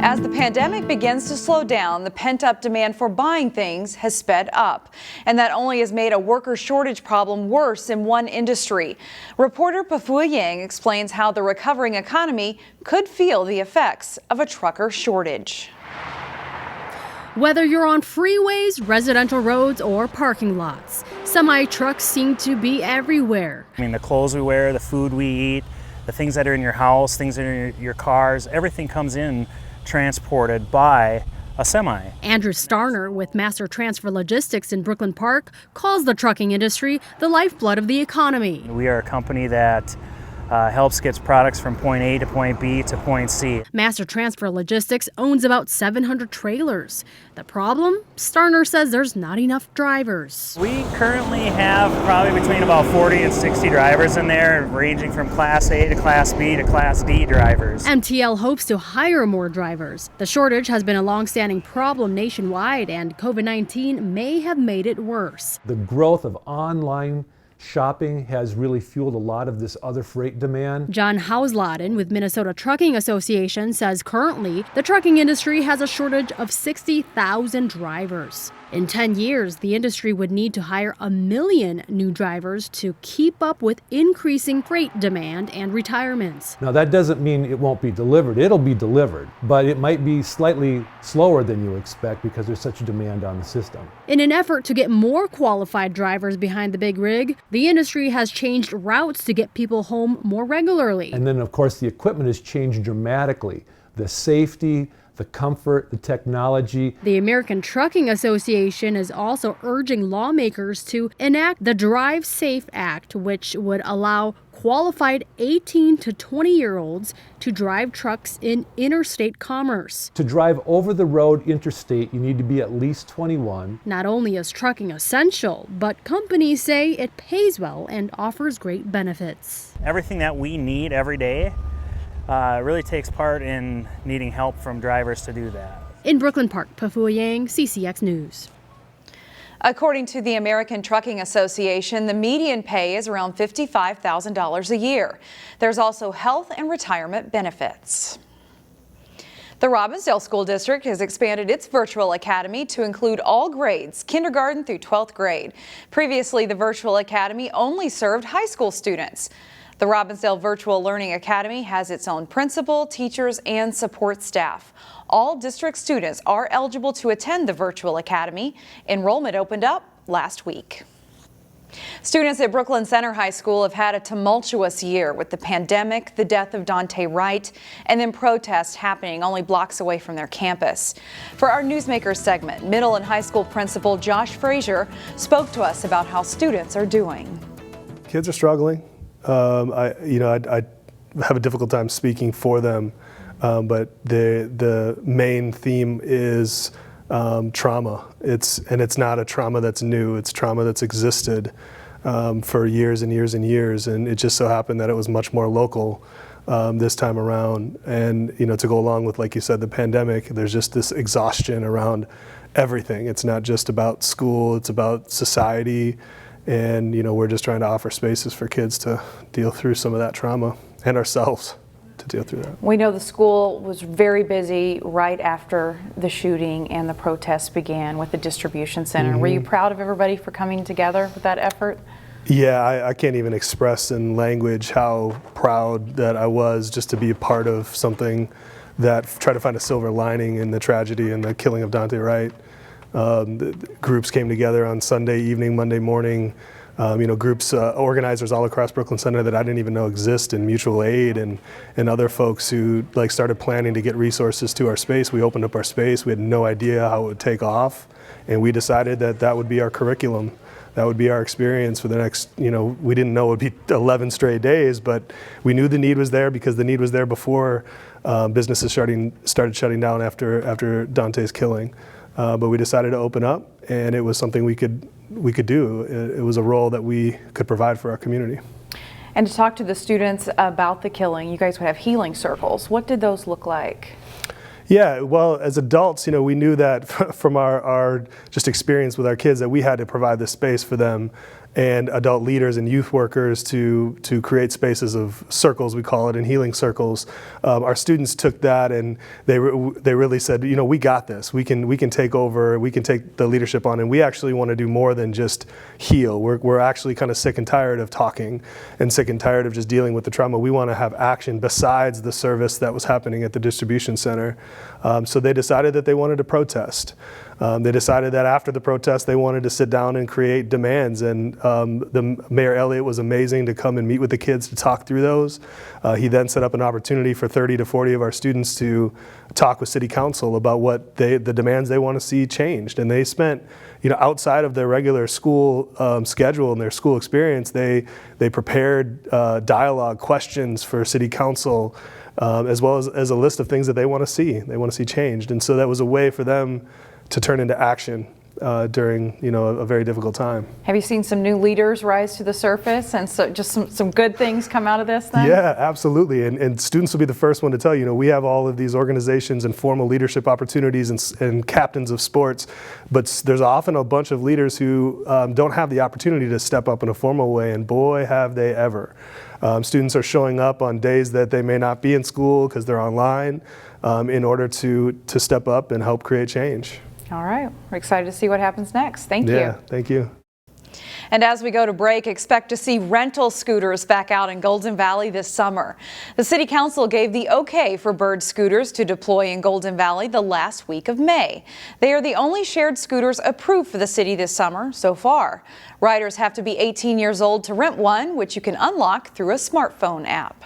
As the pandemic begins to slow down, the pent-up demand for buying things has sped up. And that only has made a worker shortage problem worse in one industry. Reporter Pafua Yang explains how the recovering economy could feel the effects of a trucker shortage. Whether you're on freeways, residential roads, or parking lots, semi-trucks seem to be everywhere. I mean, the clothes we wear, the food we eat, the things that are in your house, things that are in your cars, everything comes in transported by a semi. Andrew Starner with Master Transfer Logistics in Brooklyn Park calls the trucking industry the lifeblood of the economy. We are a company that helps get products from point A to point B to point C. Master Transfer Logistics owns about 700 trailers. The problem? Starner says there's not enough drivers. We currently have probably between about 40 and 60 drivers in there, ranging from Class A to Class B to Class D drivers. MTL hopes to hire more drivers. The shortage has been a long-standing problem nationwide, and COVID-19 may have made it worse. The growth of online shopping has really fueled a lot of this other freight demand. John HAUSLADEN with Minnesota Trucking Association says currently the trucking industry has a shortage of 60,000 drivers. In 10 years, the industry would need to hire 1 million new drivers to keep up with increasing freight demand and retirements. Now that doesn't mean it won't be delivered. It'll be delivered, but it might be slightly slower than you expect because there's such a demand on the system. In an effort to get more qualified drivers behind the big rig, the industry has changed routes to get people home more regularly. And then of course the equipment has changed dramatically. The safety, the comfort, the technology. The American Trucking Association is also urging lawmakers to enact the Drive Safe Act, which would allow qualified 18 to 20-year-olds to drive trucks in interstate commerce. To drive over the road interstate, you need to be at least 21. Not only is trucking essential, but companies say it pays well and offers great benefits. Everything that we need every day really takes part in needing help from drivers to do that. In Brooklyn Park, Pafua Yang, CCX News. According to the American Trucking Association, the median pay is around $55,000 a year. There's also health and retirement benefits. The Robbinsdale School District has expanded its virtual academy to include all grades, kindergarten through 12th grade. Previously, the virtual academy only served high school students. The Robbinsdale Virtual Learning Academy has its own principal, teachers, and support staff. All district students are eligible to attend the Virtual Academy. Enrollment opened up last week. Students at Brooklyn Center High School have had a tumultuous year with the pandemic, the death of Dante Wright, and then protests happening only blocks away from their campus. For our Newsmakers segment, middle and high school principal Josh Fraser spoke to us about how students are doing. Kids are struggling. I have a difficult time speaking for them, but the main theme is trauma. It's not a trauma that's new. It's trauma that's existed for years and years and years, and it just so happened that it was much more local this time around. And to go along with, like you said, the pandemic, there's just this exhaustion around everything. It's not just about school. It's about society. And we're just trying to offer spaces for kids to deal through some of that trauma, and ourselves to deal through that. We know the school was very busy right after the shooting and the protests began with the distribution center. Were you proud of everybody for coming together with that effort? Yeah, I can't even express in language how proud that I was just to be a part of something that tried to find a silver lining in the tragedy and the killing of Dante Wright. The groups came together on Sunday evening, Monday morning. Groups, organizers all across Brooklyn Center that I didn't even know exist, and mutual aid and other folks who started planning to get resources to our space. We opened up our space. We had no idea how it would take off, and we decided that would be our curriculum. That would be our experience for the next, we didn't know it would be 11 straight days, but we knew the need was there because the need was there before businesses started shutting down after Dante's killing. But we decided to open up, and it was something we could do. It was a role that we could provide for our community. And to talk to the students about the killing, you guys would have healing circles. What did those look like? Yeah, well, as adults, we knew that from our just experience with our kids that we had to provide this space for them and adult leaders and youth workers to create spaces of circles, we call it, and healing circles. Our students took that and they really said, you know, we got this. We can take over. We can take the leadership on, and we actually want to do more than just heal. We're actually kind of sick and tired of talking and sick and tired of just dealing with the trauma. We want to have action besides the service that was happening at the distribution center. So they decided that they wanted to protest. They decided that after the protest, they wanted to sit down and create demands. And the Mayor Elliott was amazing to come and meet with the kids to talk through those. He then set up an opportunity for 30 to 40 of our students to talk with City Council about what the demands they want to see changed. And they spent, you know, outside of their regular school schedule and their school experience, they prepared dialogue questions for City Council, as well as a list of things that they want to see changed. And so that was a way for them to turn into action during, you know, a very difficult time. Have you seen some new leaders rise to the surface, and so just some good things come out of this then? Yeah, absolutely. And students will be the first one to tell you, know, we have all of these organizations and formal leadership opportunities and captains of sports, but there's often a bunch of leaders who don't have the opportunity to step up in a formal way, and boy, have they ever. Students are showing up on days that they may not be in school because they're online in order to step up and help create change. All right, we're excited to see what happens next. Thank you. Yeah, thank you. And as we go to break, expect to see rental scooters back out in Golden Valley this summer. The City Council gave the okay for Bird scooters to deploy in Golden Valley the last week of May. They are the only shared scooters approved for the city this summer so far. Riders have to be 18 years old to rent one, which you can unlock through a smartphone app.